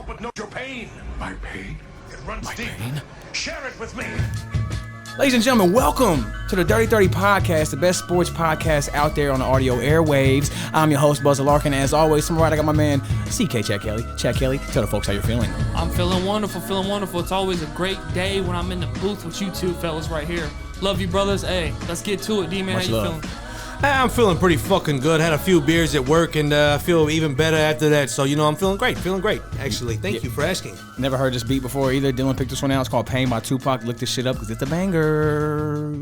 help but know your pain. My pain? It runs deep. Share it with me. Ladies and gentlemen, welcome to the Dirty 30 Podcast, the best sports podcast out there on the audio airwaves. I'm your host, Buzz Larkin. As always, to my right, I got my man, CK Chad Kelly. Chad Kelly, tell the folks how you're feeling. I'm feeling wonderful. It's always a great day when I'm in the booth with you two fellas right here. Love you, brothers. Hey, let's get to it. D-Man, how you feeling? I'm feeling pretty fucking good. Had a few beers at work and feel even better after that. So, I'm feeling great, actually. Thank you for asking. Never heard this beat before either. Dylan picked this one out. It's called Pain by Tupac. Look this shit up because it's a banger.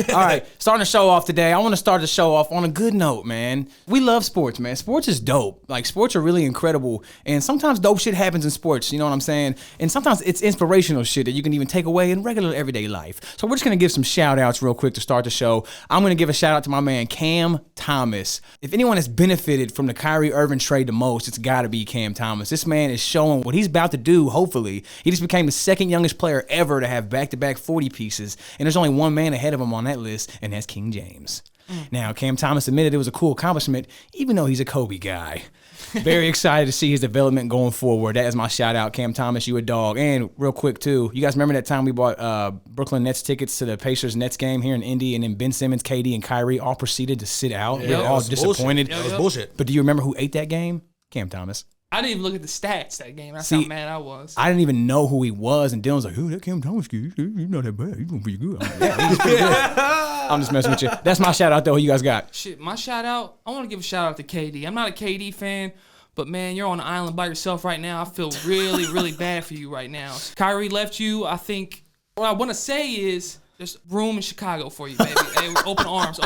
All right, starting the show off today. I want to start the show off on a good note, man. We love sports, man. Sports is dope. Like, sports are really incredible. And sometimes dope shit happens in sports, you know what I'm saying? And sometimes it's inspirational shit that you can even take away in regular everyday life. So we're just going to give some shout-outs real quick to start the show. I'm going to give a shout-out to my man, Cam Thomas. If anyone has benefited from the Kyrie Irving trade the most, it's got to be Cam Thomas. This man is showing what he's about to do, hopefully. He just became the second youngest player ever to have back-to-back 40 pieces. And there's only one man ahead of him on that list, and that's King James. Now, Cam Thomas admitted it was a cool accomplishment, even though he's a Kobe guy. Very excited to see his development going forward. That is my shout out. Cam Thomas, you a dog. And real quick, too, you guys remember that time we bought Brooklyn Nets tickets to the Pacers-Nets game here in Indy, and then Ben Simmons, KD, and Kyrie all proceeded to sit out? Yeah, They were all disappointed. That was bullshit. But do you remember who ate that game? Cam Thomas. I didn't even look at the stats that game. That's how mad I was. I didn't even know who he was, and Dylan's like, "Who that Cam Thomas kid? He's not that bad. He's gonna be good." I'm like, yeah, he's pretty good. I'm just messing with you. That's my shout out though. Who you guys got? Shit, my shout out. I want to give a shout out to KD. I'm not a KD fan, but man, you're on an island by yourself right now. I feel really, really bad for you right now. Kyrie left you. I think what I want to say is there's room in Chicago for you, baby. Hey, open arms.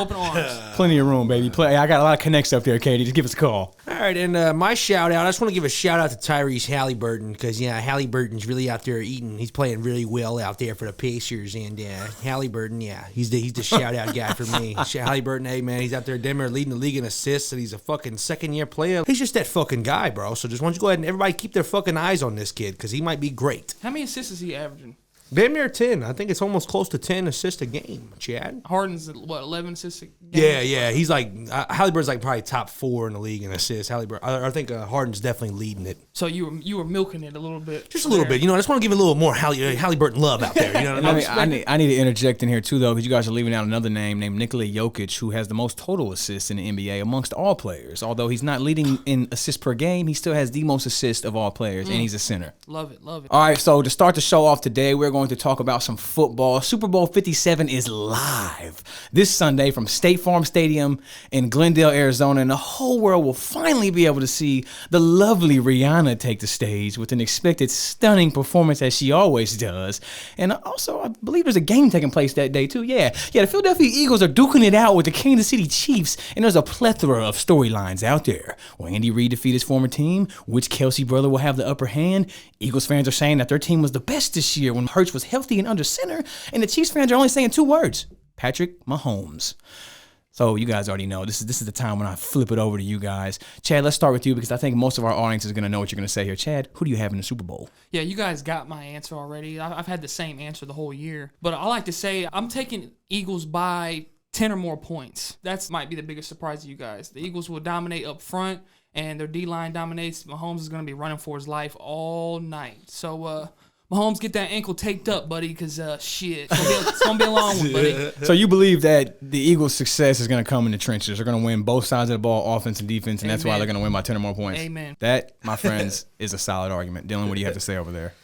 Plenty of room, baby. I got a lot of connects up there, Katie. Just give us a call. All right, and my shout-out, I just want to give a shout-out to Tyrese Halliburton because, Halliburton's really out there eating. He's playing really well out there for the Pacers, and Halliburton, he's the shout-out guy for me. Halliburton, hey, man, he's out there in Denver leading the league in assists, and he's a fucking second-year player. He's just that fucking guy, bro. So just why don't you go ahead and everybody keep their fucking eyes on this kid because he might be great. How many assists is he averaging? Damn near 10. I think it's almost close to 10 assists a game, Chad. Harden's, 11 assists a game? Yeah. He's like, Halliburton's like probably top 4 in the league in assists. I think Harden's definitely leading it. So you were milking it a little bit. Just a little bit. I just want to give it a little more Halliburton love out there. You know what I mean? I need to interject in here, too, though, because you guys are leaving out another name named Nikola Jokic, who has the most total assists in the NBA amongst all players. Although he's not leading in assists per game, he still has the most assists of all players, and he's a center. Love it. All right, so to start the show off today, we're going to talk about some football. Super Bowl 57 is live this Sunday from State Farm Stadium in Glendale, Arizona, and the whole world will finally be able to see the lovely Rihanna take the stage with an expected stunning performance as she always does. And also, I believe there's a game taking place that day too. Yeah, the Philadelphia Eagles are duking it out with the Kansas City Chiefs, and there's a plethora of storylines out there. Will Andy Reid defeat his former team? Which Kelsey brother will have the upper hand? Eagles fans are saying that their team was the best this year when Hurts was healthy and under center, and the Chiefs fans are only saying 2 words: Patrick Mahomes. So you guys already know this is the time when I flip it over to you guys. Chad, let's start with you because I think most of our audience is going to know what you're going to say here. Chad, who do you have in the Super Bowl? Yeah, you guys got my answer already. I've had the same answer the whole year, but I like to say I'm taking Eagles by 10 or more points. That might be the biggest surprise to you guys. The Eagles will dominate up front, and their D-line dominates. Mahomes is going to be running for his life all night. So, Mahomes, get that ankle taped up, buddy, because, shit, it's going to be a long one, buddy. So you believe that the Eagles' success is going to come in the trenches. They're going to win both sides of the ball, offense and defense, and that's why they're going to win by 10 or more points. Amen. That, my friends, is a solid argument. Dylan, what do you have to say over there?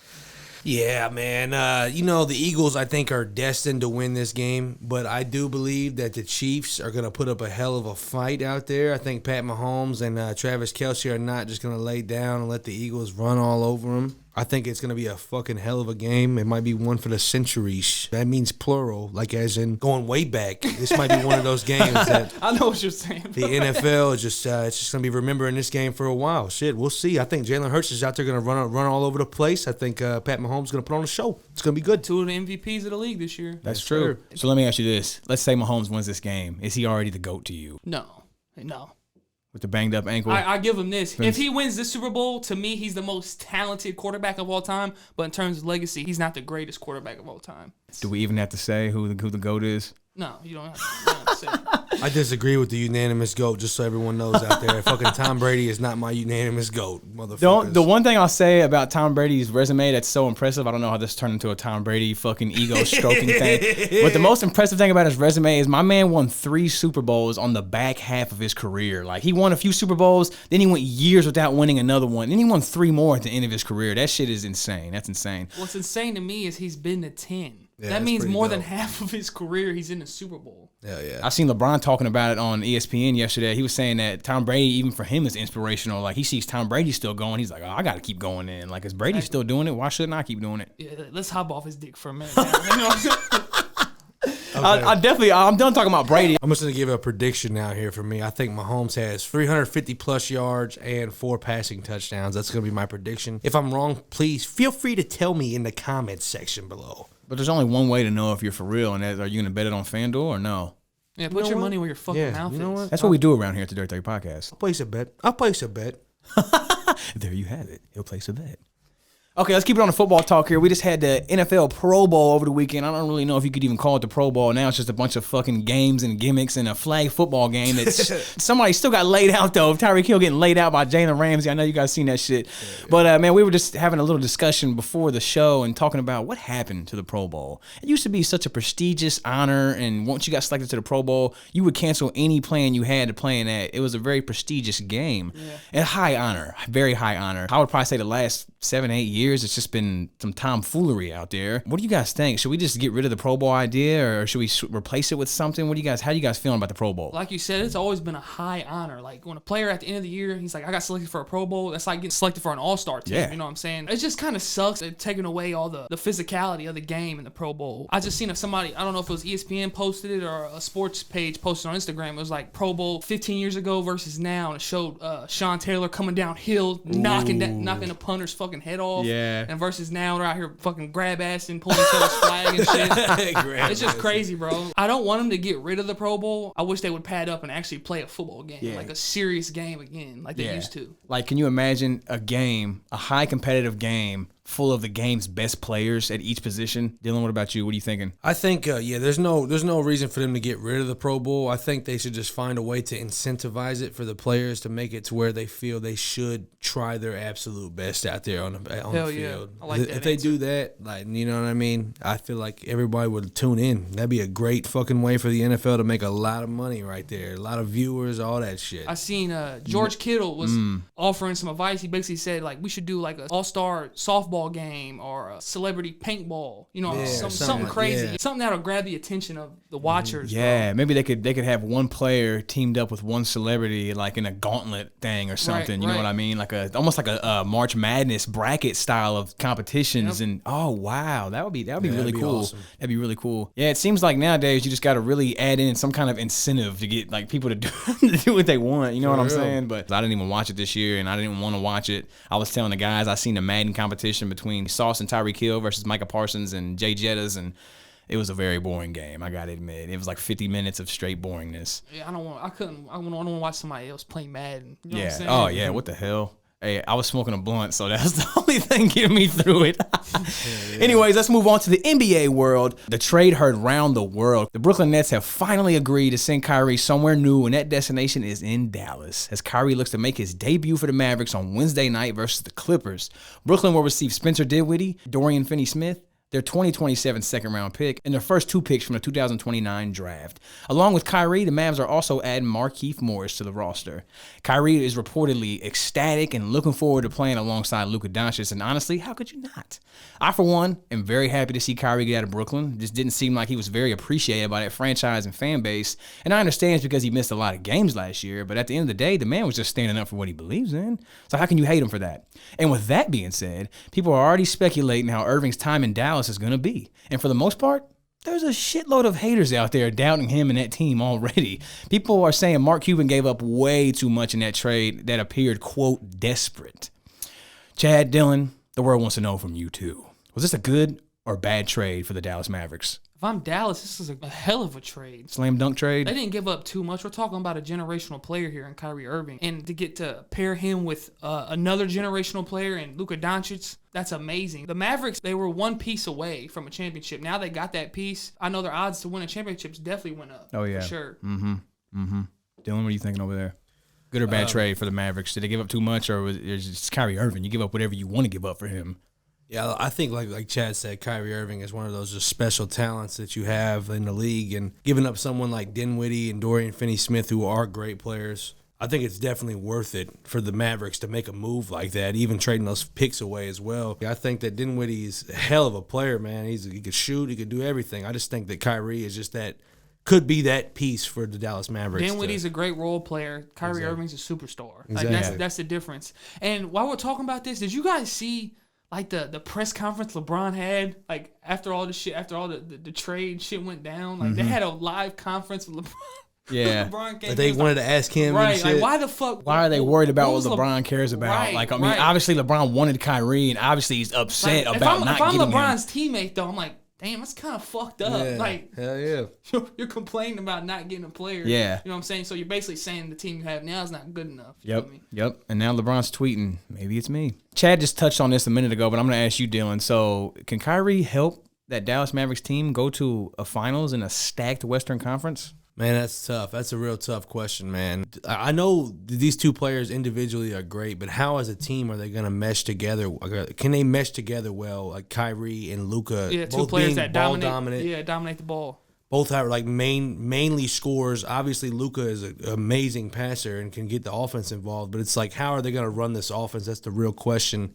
Yeah, man. The Eagles, I think, are destined to win this game, but I do believe that the Chiefs are going to put up a hell of a fight out there. I think Pat Mahomes and Travis Kelce are not just going to lay down and let the Eagles run all over them. I think it's going to be a fucking hell of a game. It might be one for the centuries. That means plural, like as in going way back. This might be one of those games that I know what you're saying. The NFL is just it's just going to be remembering this game for a while. Shit, we'll see. I think Jalen Hurts is out there going to run all over the place. I think Pat Mahomes is going to put on a show. It's going to be good. 2 of the MVPs of the league this year. That's true. Sir. So let me ask you this. Let's say Mahomes wins this game. Is he already the GOAT to you? No. With the banged up ankle? I give him this. If he wins this Super Bowl, to me, he's the most talented quarterback of all time. But in terms of legacy, he's not the greatest quarterback of all time. Do we even have to say who the GOAT is? No, you don't have to. 100%. I disagree with the unanimous GOAT, just so everyone knows out there. Fucking Tom Brady is not my unanimous GOAT, motherfuckers. The one thing I'll say about Tom Brady's resume that's so impressive, I don't know how this turned into a Tom Brady fucking ego stroking thing, but the most impressive thing about his resume is my man won 3 Super Bowls on the back half of his career. Like, he won a few Super Bowls, then he went years without winning another one, then he won 3 more at the end of his career. That shit is insane. That's insane. What's insane to me is he's been to 10. Yeah, that that's means pretty more dope. than half of his career he's in the Super Bowl. Yeah. I seen LeBron talking about it on ESPN yesterday. He was saying that Tom Brady, even for him, is inspirational. Like, he sees Tom Brady still going. He's like, oh, I got to keep going in. Like, is Brady still doing it? Why shouldn't I keep doing it? Yeah, let's hop off his dick for a minute. Man. You know what I'm saying? I'm done talking about Brady. I'm just going to give a prediction now here for me. I think Mahomes has 350 plus yards and 4 passing touchdowns. That's going to be my prediction. If I'm wrong, please feel free to tell me in the comments section below. But there's only one way to know if you're for real, and that, are you going to bet it on FanDuel or no? Yeah, put your money where your fucking mouth you know is. what? That's what we do around here at the Dirt 30 Podcast. I'll place a bet. There you have it. He'll place a bet. Okay, let's keep it on the football talk here. We just had the NFL Pro Bowl over the weekend. I don't really know if you could even call it the Pro Bowl. Now it's just a bunch of fucking games and gimmicks and a flag football game. That's somebody still got laid out, though. Tyreek Hill getting laid out by Jalen Ramsey. I know you guys seen that shit. Yeah. But, man, we were just having a little discussion before the show and talking about what happened to the Pro Bowl. It used to be such a prestigious honor, and once you got selected to the Pro Bowl, you would cancel any plan you had to play in that. It was a very prestigious game and high honor, very high honor. I would probably say the last 7-8 years, it's just been some tomfoolery out there. What do you guys think? Should we just get rid of the Pro Bowl idea, or should we replace it with something? How do you guys feeling about the Pro Bowl? Like you said, it's always been a high honor. Like, when a player at the end of the year, he's like, I got selected for a Pro Bowl, that's like getting selected for an all-star team. Yeah. You know what I'm saying? It just kind of sucks at taking away all the physicality of the game in the Pro Bowl. I just seen if somebody, I don't know if it was ESPN posted it or a sports page posted on Instagram, it was like Pro Bowl 15 years ago versus now, and it showed Sean Taylor coming downhill, knocking the punter's fucking head off. Yeah. And versus now, they're out here fucking grab-assing, pulling each other's flag and shit. It's just crazy, bro. I don't want them to get rid of the Pro Bowl. I wish they would pad up and actually play a football game, like a serious game again, like they used to. Like, can you imagine a game, a high competitive game, full of the game's best players at each position? Dylan, what about you? What are you thinking? I think, there's no reason for them to get rid of the Pro Bowl. I think they should just find a way to incentivize it for the players to make it to where they feel they should try their absolute best out there on the field. I like that If they answer. do that, like, you know what I mean? I feel like everybody would tune in. That'd be a great fucking way for the NFL to make a lot of money right there. A lot of viewers, all that shit. I seen George Kittle was offering some advice. He basically said, like, we should do like an all-star softball game or a celebrity paintball. You know, something crazy. yeah. Something that'll grab the attention of the watchers. Yeah, maybe they could have one player teamed up with one celebrity, like in a gauntlet thing or something. You know what I mean? Like almost like a March Madness bracket style of competitions. And oh wow, that would be really that'd be cool. awesome. That'd be really cool. Yeah, it seems like nowadays you just got to really add in some kind of incentive to get like people to do what they want. You know what I'm saying? But I didn't even watch it this year, and I didn't want to watch it. I was telling the guys I seen the Madden competition between Sauce and Tyreek Hill versus Micah Parsons and Jay Jettas, and it was a very boring game. I gotta admit, it was like 50 minutes of straight boringness. Yeah, I don't want to watch somebody else play Madden. You know what I'm Yeah. saying? Oh yeah. What the hell? Hey, I was smoking a blunt, so that's the only thing getting me through it. Anyways, let's move on to the NBA world. The trade heard round the world. The Brooklyn Nets have finally agreed to send Kyrie somewhere new, and that destination is in Dallas, as Kyrie looks to make his debut for the Mavericks on Wednesday night versus the Clippers. Brooklyn will receive Spencer Dinwiddie, Dorian Finney-Smith, their 2027 second-round pick, and their first 2 picks from the 2029 draft. Along with Kyrie, the Mavs are also adding Markieff Morris to the roster. Kyrie is reportedly ecstatic and looking forward to playing alongside Luka Doncic, and honestly, how could you not? I, for one, am very happy to see Kyrie get out of Brooklyn. It just didn't seem like he was very appreciated by that franchise and fan base, and I understand it's because he missed a lot of games last year, but at the end of the day, the man was just standing up for what he believes in. So how can you hate him for that? And with that being said, people are already speculating how Irving's time in Dallas is going to be. And for the most part, there's a shitload of haters out there doubting him and that team already. People are saying Mark Cuban gave up way too much in that trade that appeared, quote, desperate. Chad, Dylan, the world wants to know from you too. Was this a good or bad trade for the Dallas Mavericks? If I'm Dallas, this is a hell of a trade. Slam dunk trade. They didn't give up too much. We're talking about a generational player here in Kyrie Irving. And to get to pair him with another generational player in Luka Doncic, that's amazing. The Mavericks, they were one piece away from a championship. Now they got that piece. I know their odds to win a championship definitely went up. Oh, yeah. For sure. Dylan, what are you thinking over there? Good or bad trade for the Mavericks? Did they give up too much, or was it just Kyrie Irving? You give up whatever you want to give up for him. Yeah, I think like Chad said, Kyrie Irving is one of those just special talents that you have in the league, and giving up someone like Dinwiddie and Dorian Finney-Smith, who are great players, I think it's definitely worth it for the Mavericks to make a move like that, even trading those picks away as well. I think that Dinwiddie is a hell of a player, man. He could shoot, he could do everything. I just think that Kyrie is just that, could be that piece for the Dallas Mavericks. Dinwiddie's a great role player. Kyrie Irving's a superstar. Like Exactly. that's the difference. And while we're talking about this, did you guys see like the press conference LeBron had, like after all the shit, after all the trade shit went down? Like they had a live conference with LeBron. Yeah. LeBron came But they wanted to ask him, right. and shit. Like why the fuck? Why are they worried about what who's LeBron cares about? Right, Like, I mean, right. obviously LeBron wanted Kyrie, and obviously he's upset Like, about if not I'm getting LeBron's teammate though, I'm like, damn, that's kind of fucked up. Yeah, Like, hell yeah. you're complaining about not getting a player. Yeah. You know what I'm saying? So you're basically saying the team you have now is not good enough. You Yep, feel me? yep. And now LeBron's tweeting, maybe it's me. Chad just touched on this a minute ago, but I'm going to ask you, Dylan. So can Kyrie help that Dallas Mavericks team go to a finals in a stacked Western Conference? Man, that's tough. That's a real tough question, man. I know these two players individually are great, but how as a team are they going to mesh together? Can they mesh together well, like Kyrie and Luka? Yeah, two both players being that ball dominate. Yeah, dominate the ball. Both have like mainly scores. Obviously, Luka is an amazing passer and can get the offense involved, but it's like, how are they going to run this offense? That's the real question.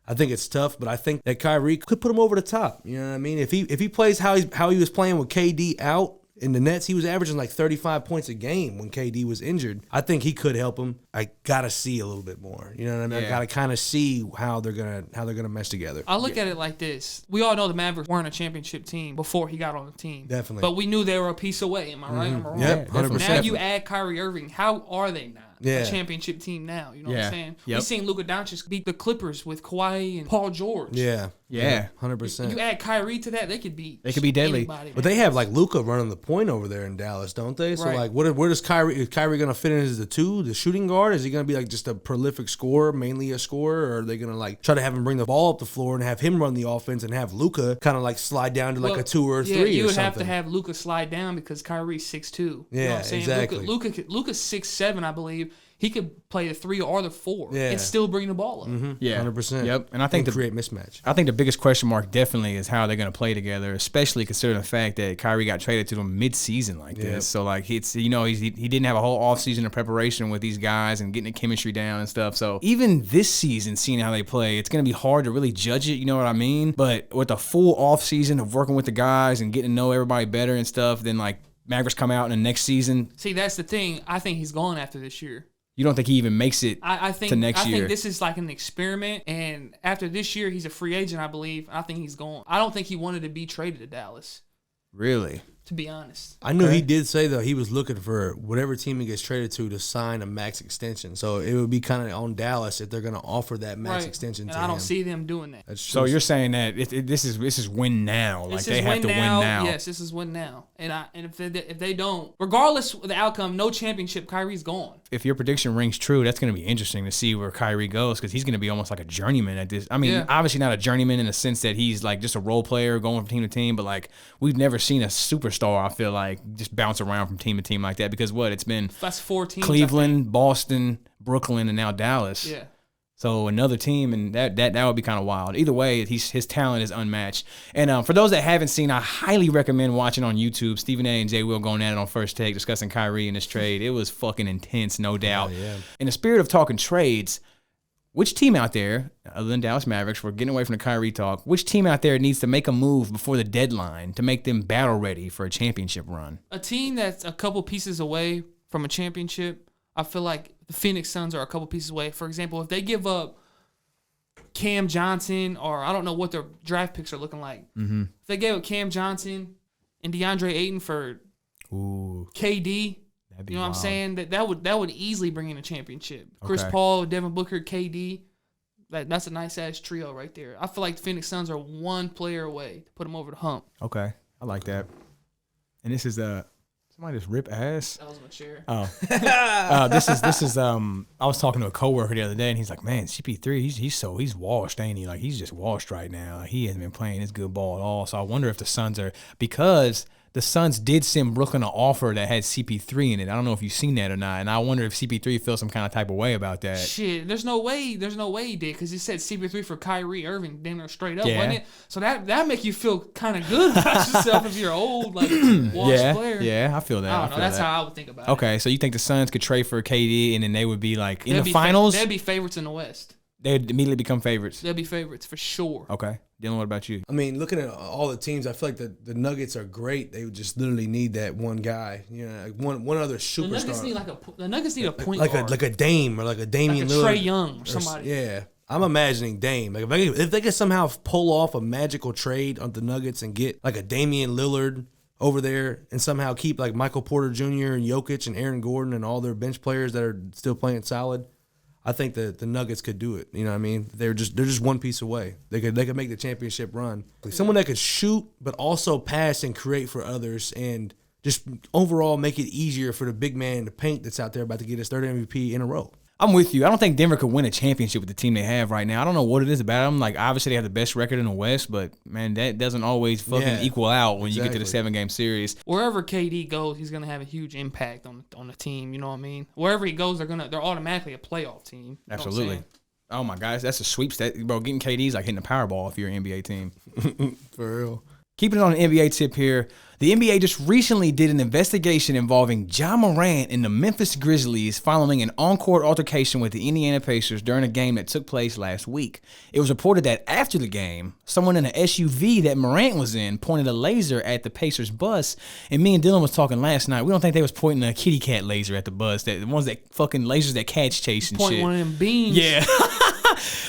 I think it's tough, but I think that Kyrie could put him over the top. You know what I mean? If he plays how he was playing with KD out in the Nets, he was averaging like 35 points a game when KD was injured. I think he could help him. I gotta see a little bit more. You know what I mean? Yeah. I gotta kind of see how they're gonna mesh together. I look at it like this. We all know the Mavericks weren't a championship team before he got on the team. Definitely. But we knew they were a piece away. Am I right? Am I wrong? Yep, 100%. Now you add Kyrie Irving. How are they not Yeah. a championship team now? You know what Yeah. I'm saying? Yep. We've seen Luka Doncic beat the Clippers with Kawhi and Paul George. Yeah. Yeah. 100%. You add Kyrie to that, they could be deadly. anybody, But man. they have like Luka running the point over there in Dallas, don't they? So Right. like, where does Kyrie? Is Kyrie gonna fit in as the shooting guard? Is he gonna be like just a prolific scorer, mainly a scorer, or are they gonna like try to have him bring the ball up the floor and have him run the offense and have Luka kind of like slide down to like Well, a 2 or a 3 Yeah, you or would have something? to have Luka slide down because Kyrie's 6'2". You know Yeah, what I'm saying? exactly. Luka's 6'7", I believe. He could play the 3 or the 4 Yeah. and still bring the ball up. Yeah. 100%. Yep. And I think create mismatch. I think the biggest question mark definitely is how they're going to play together, especially considering the fact that Kyrie got traded to them mid-season like this. Yep. So, like, he didn't have a whole offseason of preparation with these guys and getting the chemistry down and stuff. So, even this season, seeing how they play, it's going to be hard to really judge it, you know what I mean? But with a full offseason of working with the guys and getting to know everybody better and stuff, then, like, Mavericks come out in the next season. See, that's the thing. I think he's gone after this year. You don't think he even makes it I think to next year? I think this is like an experiment, and after this year, he's a free agent, I believe. I think he's gone. I don't think he wanted to be traded to Dallas, Really? to be honest. I knew Okay. he did say though he was looking for whatever team he gets traded to sign a max extension. So it would be kind of on Dallas if they're going to offer that max Right. extension And to I don't him. see them doing that. That's So true. you're saying that this is win now. Like, This they is have win to now. win now. Yes, this is win now. And if they don't, regardless of the outcome, no championship, Kyrie's gone. If your prediction rings true, that's going to be interesting to see where Kyrie goes because he's going to be almost like a journeyman at this. I mean, Yeah. obviously not a journeyman in the sense that he's like just a role player going from team to team, but like we've never seen a superstar, I feel like, just bounce around from team to team like that because it's been That's 4 teams. I Cleveland, Boston, Brooklyn, and now Dallas. think. Yeah. So another team, and that would be kind of wild. Either way, his talent is unmatched. And for those that haven't seen, I highly recommend watching on YouTube. Stephen A. and Jay Will going at it on First Take, discussing Kyrie in this trade. It was fucking intense, no doubt. yeah. In the spirit of talking trades, which team out there, other than Dallas Mavericks, we're getting away from the Kyrie talk, which team out there needs to make a move before the deadline to make them battle ready for a championship run? A team that's a couple pieces away from a championship, I feel like the Phoenix Suns are a couple pieces away. For example, if they give up Cam Johnson, or I don't know what their draft picks are looking like. Mm-hmm. If they gave up Cam Johnson and DeAndre Ayton for Ooh, KD, that'd be you know what I'm wild. saying? That would easily bring in a championship. Chris Okay. Paul, Devin Booker, KD. That's a nice ass trio right there. I feel like the Phoenix Suns are one player away to put them over the hump. Okay. I like that. And this is somebody just rip ass. That was my chair. Oh, this is. I was talking to a coworker the other day, and he's like, "Man, CP3, he's washed, ain't he? Like he's just washed right now. He hasn't been playing his good ball at all." So I wonder if the Suns are, because the Suns did send Brooklyn an offer that had CP3 in it. I don't know if you've seen that or not, and I wonder if CP3 feels some kind of type of way about that. Shit, there's no way he did, because he said CP3 for Kyrie Irving, damn near straight up, Yeah. wasn't it? So that make you feel kind of good about yourself if you're old, like washed player. Yeah, I feel that. I don't know. feel That's that. how I would think about it. Okay, so you think the Suns could trade for KD, and then they would be like in They'd the be finals? They'd be favorites in the West. They'd immediately become favorites. They'd be favorites for sure. Okay, Dylan, what about you? I mean, looking at all the teams, I feel like the Nuggets are great. They would just literally need that one guy, like one other The superstar, Nuggets need a point like guard, a Dame or like a Damian like a Lillard, Trey Young or somebody. Yeah, I'm imagining Dame. Like if they could somehow pull off a magical trade on the Nuggets and get like a Damian Lillard over there and somehow keep like Michael Porter Jr. and Jokic and Aaron Gordon and all their bench players that are still playing solid, I think that the Nuggets could do it. You know what I mean? They're just one piece away. They could make the championship run. Like someone that could shoot but also pass and create for others and just overall make it easier for the big man in the paint that's out there about to get his third MVP in a row. I'm with you. I don't think Denver could win a championship with the team they have right now. I don't know what it is about them. Like, obviously, they have the best record in the West, but, man, that doesn't always fucking equal out when you get to the 7-game series. Wherever KD goes, he's gonna have a huge impact on the team. You know what I mean? Wherever he goes, they're automatically a playoff team. You know what I'm Absolutely. saying? Oh, my gosh, that's a sweepstakes. Bro, getting KD is like hitting a Powerball if you're an NBA team. For real. Keeping it on an NBA tip here, the NBA just recently did an investigation involving Ja Morant and the Memphis Grizzlies following an on-court altercation with the Indiana Pacers during a game that took place last week. It was reported that after the game, someone in an SUV that Morant was in pointed a laser at the Pacers bus, and me and Dylan was talking last night. We don't think they was pointing a kitty cat laser at the bus, the ones that fucking lasers that cats chase and Point shit. one of them beans. Yeah.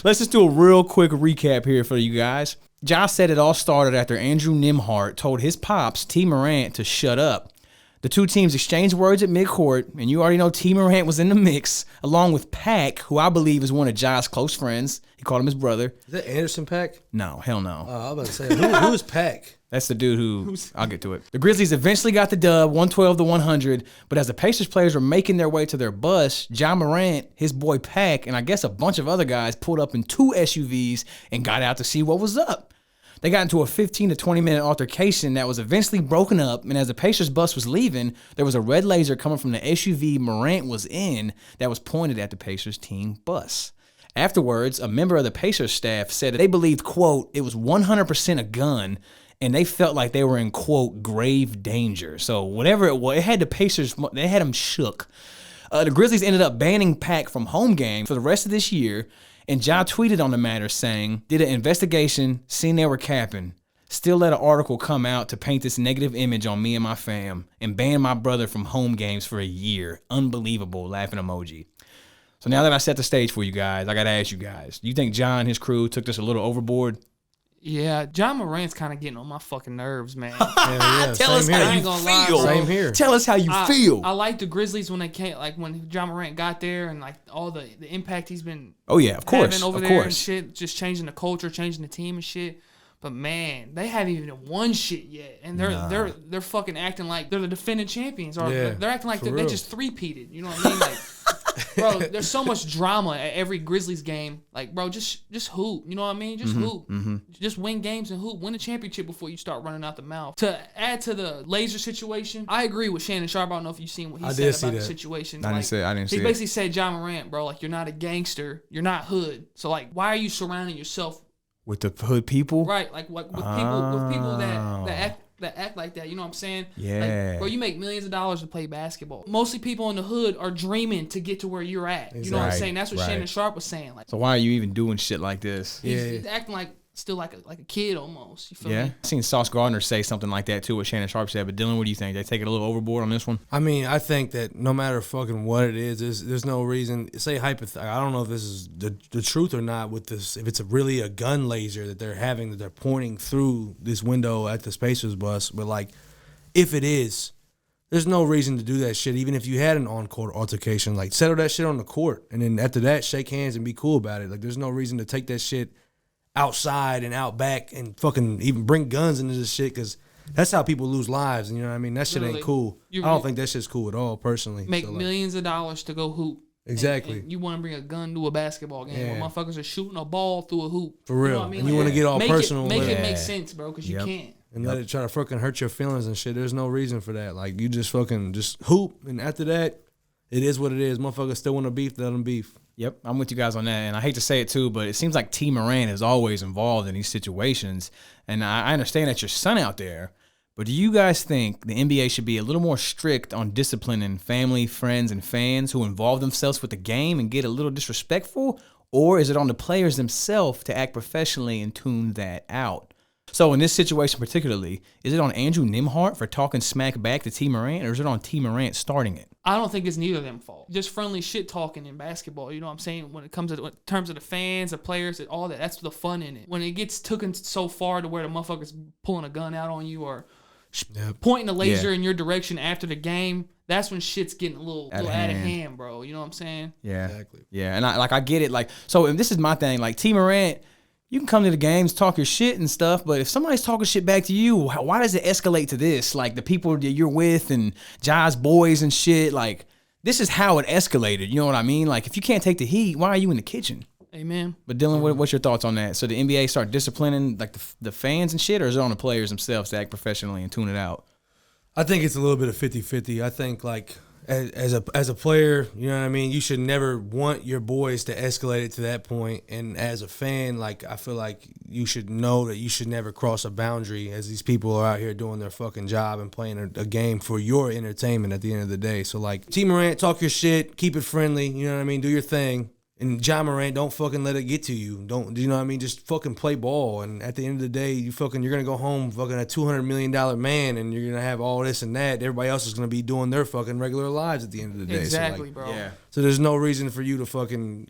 Let's just do a real quick recap here for you guys. Ja said it all started after Andrew Nembhard told his pops, T. Morant, to shut up. The two teams exchanged words at midcourt, and you already know T. Morant was in the mix, along with Pack, who I believe is one of Ja's close friends. He called him his brother. Is that Anderson Paak? No, hell no. I was about to say, who's Paak? That's the dude who, I'll get to it. The Grizzlies eventually got the dub, 112-100, but as the Pacers players were making their way to their bus, Ja Morant, his boy Pack, and I guess a bunch of other guys pulled up in two SUVs and got out to see what was up. They got into a 15 to 20 minute altercation that was eventually broken up, and as the Pacers bus was leaving, there was a red laser coming from the SUV Morant was in that was pointed at the Pacers team bus. Afterwards, a member of the Pacers staff said that they believed, quote, it was 100% a gun, and they felt like they were in, quote, grave danger. So whatever it was, it had the Pacers, they had them shook. The Grizzlies ended up banning Pack from home games for the rest of this year, and Ja tweeted on the matter saying, did an investigation, seen they were capping, still let an article come out to paint this negative image on me and my fam, and ban my brother from home games for a year. Unbelievable, laughing emoji. So now that I set the stage for you guys, I got to ask you guys, do you think Ja and his crew took this a little overboard? Yeah, John Morant's kind of getting on my fucking nerves, man. Tell us how you feel. Same here. Tell us how you feel. I like the Grizzlies when they came, like when John Morant got there and like all the impact he's been Oh yeah, of course, having over of there and course. shit, just changing the culture, changing the team and shit. But man, they haven't even won shit yet, and they're fucking acting like they're the defending champions, or Yeah, they're acting like for they real. just three-peated. You know what I mean? Like, bro, there's so much drama at every Grizzlies game. Like, bro, just hoop. You know what I mean? Just hoop. Just win games and hoop. Win a championship before you start running out the mouth. To add to the laser situation, I agree with Shannon Sharp. I don't know if you've seen what he said about the situation. I didn't see He it. basically said, John Morant, bro, like you're not a gangster, you're not hood. So like, why are you surrounding yourself? With the hood people? Right, like what with people that act like that, you know what I'm saying? Yeah. Like, bro, you make millions of dollars to play basketball. Mostly people in the hood are dreaming to get to where you're at. You know what I'm Right, saying? That's what right. Shannon Sharp was saying. Like, So why are you even doing shit like this? he's acting like still like a kid almost. You feel Yeah. me? I seen Sauce Gardner say something like that too, what Shannon Sharp said. But Dylan, what do you think? They take it a little overboard on this one? I mean, I think that no matter fucking what it is, there's no reason. Say hypothetical. I don't know if this is the truth or not. With this, if it's really a gun laser that they're having that they're pointing through this window at the Pacers bus, but like, if it is, there's no reason to do that shit. Even if you had an on-court altercation, like settle that shit on the court, and then after that, shake hands and be cool about it. Like, there's no reason to take that shit outside and out back and fucking even bring guns into this shit, because that's how people lose lives. You know what I mean? That shit Literally. ain't cool. I don't think that shit's cool at all, personally. Make So, like, millions of dollars to go hoop. Exactly. And you want to bring a gun to a basketball game where Yeah. motherfuckers are shooting a ball through a hoop. For real. You know what I mean? And you wanna get all make personal Make with it it. make sense, bro, because you can't. and let it try to fucking hurt your feelings and shit. There's no reason for that. Like, you just fucking just hoop, and after that, it is what it is. Motherfuckers still want to beef, let them beef. Yep, I'm with you guys on that, and I hate to say it too, but it seems like T. Moran is always involved in these situations, and I understand that your son out there, but do you guys think the NBA should be a little more strict on disciplining family, friends, and fans who involve themselves with the game and get a little disrespectful, or is it on the players themselves to act professionally and tune that out? So in this situation particularly, is it on Andrew Nimhart for talking smack back to T. Morant, or is it on T. Morant starting it? I don't think it's neither of them fault. Just friendly shit talking in basketball. You know what I'm saying? When it comes to in terms of the fans, the players, and all that, that's the fun in it. When it gets taken so far to where the motherfucker's pulling a gun out on you or pointing a laser in your direction after the game, that's when shit's getting a little out of hand, bro. You know what I'm saying? Yeah, Exactly. Yeah, and I get it. Like, so and this is my thing. Like T. Morant, you can come to the games, talk your shit and stuff, but if somebody's talking shit back to you, why does it escalate to this? Like the people that you're with and Ja's boys and shit. Like this is how it escalated. You know what I mean? Like if you can't take the heat, why are you in the kitchen? Amen. But Dylan, what's your thoughts on that? So the NBA start disciplining like the fans and shit, or is it on the players themselves to act professionally and tune it out? I think it's a little bit of 50-50. I think, like, as a player, you know what I mean, you should never want your boys to escalate it to that point. And as a fan, like, I feel like you should know that you should never cross a boundary as these people are out here doing their fucking job and playing a game for your entertainment at the end of the day. So, like, T. Morant, talk your shit, keep it friendly, you know what I mean, do your thing. And Ja Morant, don't fucking let it get to you. Don't, you know what I mean? Just fucking play ball. And at the end of the day, you're gonna go home fucking a $200 million man, and you're gonna have all this and that. Everybody else is gonna be doing their fucking regular lives at the end of the day. Exactly, so, bro. Yeah. So there's no reason for you to fucking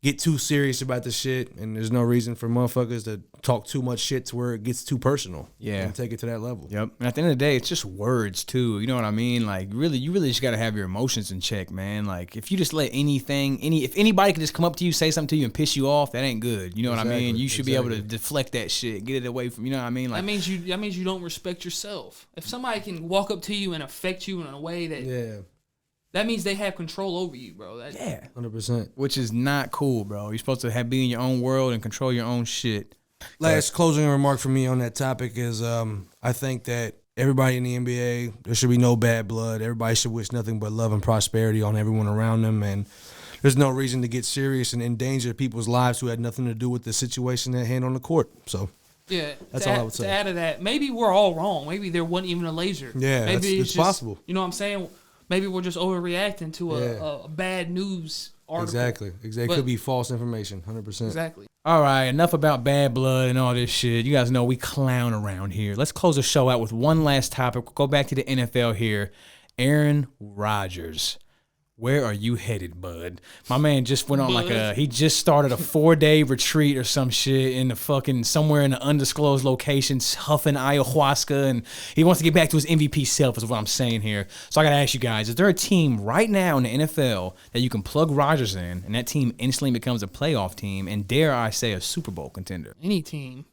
get too serious about the shit, and there's no reason for motherfuckers to talk too much shit to where it gets too personal. Yeah. And take it to that level. Yep. And at the end of the day, it's just words too. You know what I mean? Like really, you really just gotta have your emotions in check, man. Like if you just let if anybody can just come up to you, say something to you and piss you off, that ain't good. You know what I mean? Exactly. You should be able to deflect that shit, get it away from, you know what I mean? Like That means you don't respect yourself. If somebody can walk up to you and affect you in a way that Yeah. that means they have control over you, bro. yeah. 100%. Which is not cool, bro. You're supposed to be in your own world and control your own shit. Last closing remark for me on that topic is I think that everybody in the NBA, there should be no bad blood. Everybody should wish nothing but love and prosperity on everyone around them. And there's no reason to get serious and endanger people's lives who had nothing to do with the situation at hand on the court. So, Yeah, That's all I would say. To add to that, maybe we're all wrong. Maybe there wasn't even a laser. Yeah, maybe it's just, possible. You know what I'm saying? Maybe we're just overreacting to a bad news article. Exactly. It But- could be false information, 100%. Exactly. All right, enough about bad blood and all this shit. You guys know we clown around here. Let's close the show out with one last topic. We'll go back to the NFL here. Aaron Rodgers. Where are you headed, bud? My man just went on he just started a 4-day retreat or some shit in the fucking, somewhere in an undisclosed location, huffing ayahuasca, and he wants to get back to his MVP self is what I'm saying here. So I got to ask you guys, is there a team right now in the NFL that you can plug Rodgers in, and that team instantly becomes a playoff team, and dare I say a Super Bowl contender? Any team.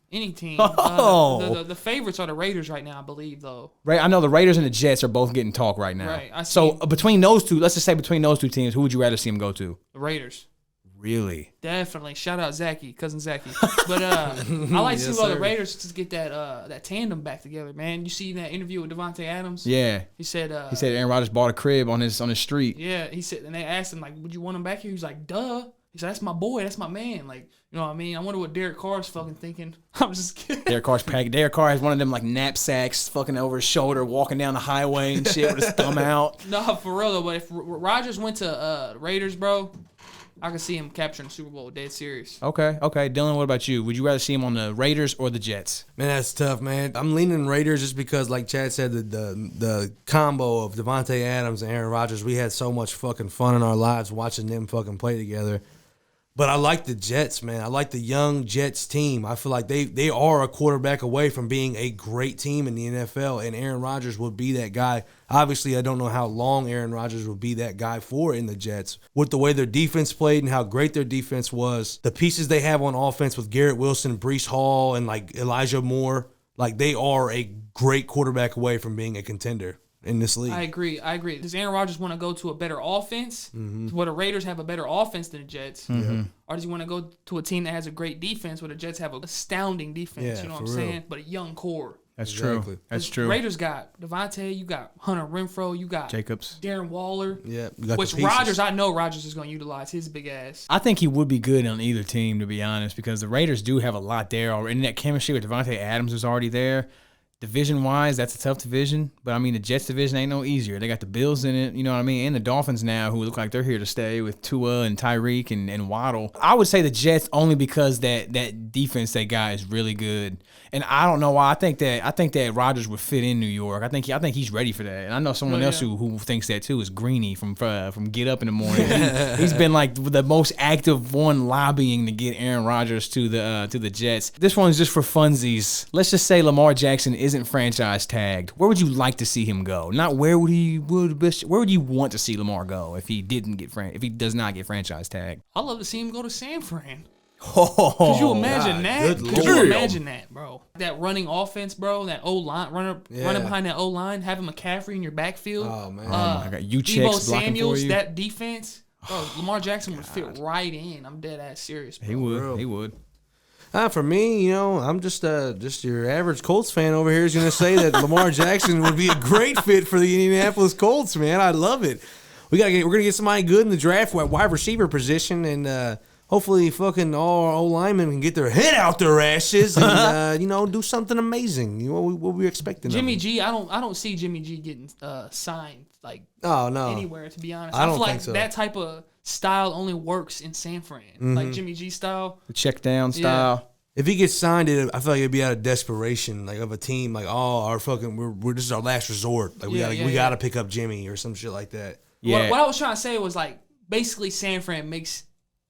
Oh. The favorites are the Raiders right now, I believe, though. Right, I know the Raiders and the Jets are both getting talk right now. Right, So between those two, let's just say between those two teams, who would you rather see him go to? The Raiders. Really? Definitely. Shout out Zachy, cousin Zachy. But I like to see all the Raiders just get that tandem back together, man. You see that interview with Devontae Adams? Yeah. He said Aaron Rodgers bought a crib on his street. Yeah, he said, and they asked him, like, would you want him back here? He was like, duh. He said, that's my boy. That's my man. Like, you know what I mean? I wonder what Derek Carr's fucking thinking. I'm just kidding. Derek Carr has one of them like knapsacks fucking over his shoulder, walking down the highway and shit with his thumb out. No, for real, though. But if Rodgers went to Raiders, bro, I could see him capturing the Super Bowl dead serious. Okay. Dylan, what about you? Would you rather see him on the Raiders or the Jets? Man, that's tough, man. I'm leaning Raiders just because, like Chad said, the combo of Devontae Adams and Aaron Rodgers, we had so much fucking fun in our lives watching them fucking play together. But I like the Jets, man. I like the young Jets team. I feel like they are a quarterback away from being a great team in the NFL, and Aaron Rodgers would be that guy. Obviously, I don't know how long Aaron Rodgers will be that guy for in the Jets. With the way their defense played and how great their defense was, the pieces they have on offense with Garrett Wilson, Breece Hall, and like Elijah Moore, Like, they are a great quarterback away from being a contender in this league. I agree. Does Aaron Rodgers want to go to a better offense? Where the Raiders have a better offense than the Jets? Or does he want to go to a team that has a great defense where the Jets have an astounding defense? Yeah, you know what I'm for real. saying? But a young core. That's Exactly. true. That's true. Raiders got Devontae, you got Hunter Renfro, you got Jacobs. Darren Waller. Yeah, you got Which the pieces. Rodgers, I know Rodgers is going to utilize his big ass. I think he would be good on either team, to be honest, because the Raiders do have a lot there already. And that chemistry with Devontae Adams is already there. Division-wise, that's a tough division. But, I mean, the Jets division ain't no easier. They got the Bills in it, you know what I mean? And the Dolphins now, who look like they're here to stay with Tua and Tyreek and Waddle. I would say the Jets only because that defense they got is really good. And I don't know why. I think that Rodgers would fit in New York. I think he's ready for that. And I know someone else who thinks that too is Greeny from Get Up in the Morning. He's been like the most active one lobbying to get Aaron Rodgers to the Jets. This one's just for funsies. Let's just say Lamar Jackson isn't franchise tagged. Where would you like to see him go? Not where would you want to see Lamar go if he does not get franchise tagged? I love to see him go to San Fran. Oh, Could you imagine that? good Could you Lord. imagine that, bro? That running offense, bro. That O-line, running behind that O-line, having McCaffrey in your backfield. Oh, man. I got you Debo checks blocking for Samuels, you. that defense. Bro, Lamar Jackson would fit right in. I'm dead ass serious, bro. He would. He would. For me, I'm just your average Colts fan over here is going to say that Lamar Jackson would be a great fit for the Indianapolis Colts, man. I love it. We're going to get somebody good in the draft at wide receiver position, and hopefully fucking all our linemen can get their head out their asses and, do something amazing. What we expecting Jimmy of G, I don't see Jimmy G getting signed no. anywhere, to be honest. I don't feel like think so. that type of style only works in San Fran. Like Jimmy G style. The check down style. If he gets signed, I feel like it'd be out of desperation, like of a team, like our fucking we're this is our last resort, like we gotta pick up Jimmy or some shit like that. Yeah. What I was trying to say was like basically San Fran makes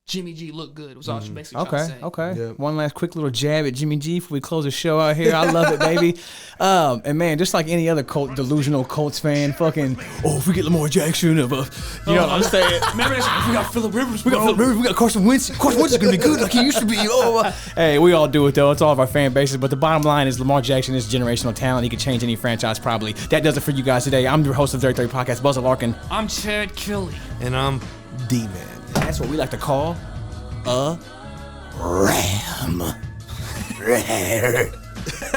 Jimmy G look good. Was all I was basically trying to say. Okay. Yep. One last quick little jab at Jimmy G before we close the show out here. I love it, baby. And man, just like any other delusional Colts fan, if we get Lamar Jackson, you know what I'm saying? Remember that? We got Phillip Rivers. We got Carson Wentz. Carson Wentz is gonna be good like he used to be. Hey, we all do it though. It's all of our fan bases. But the bottom line is Lamar Jackson is generational talent. He could change any franchise probably. That does it for you guys today. I'm the host of the 3030 Podcast, Buzzer Larkin. I'm Chad Kelly. And I'm D-Man. That's what we like to call a ram.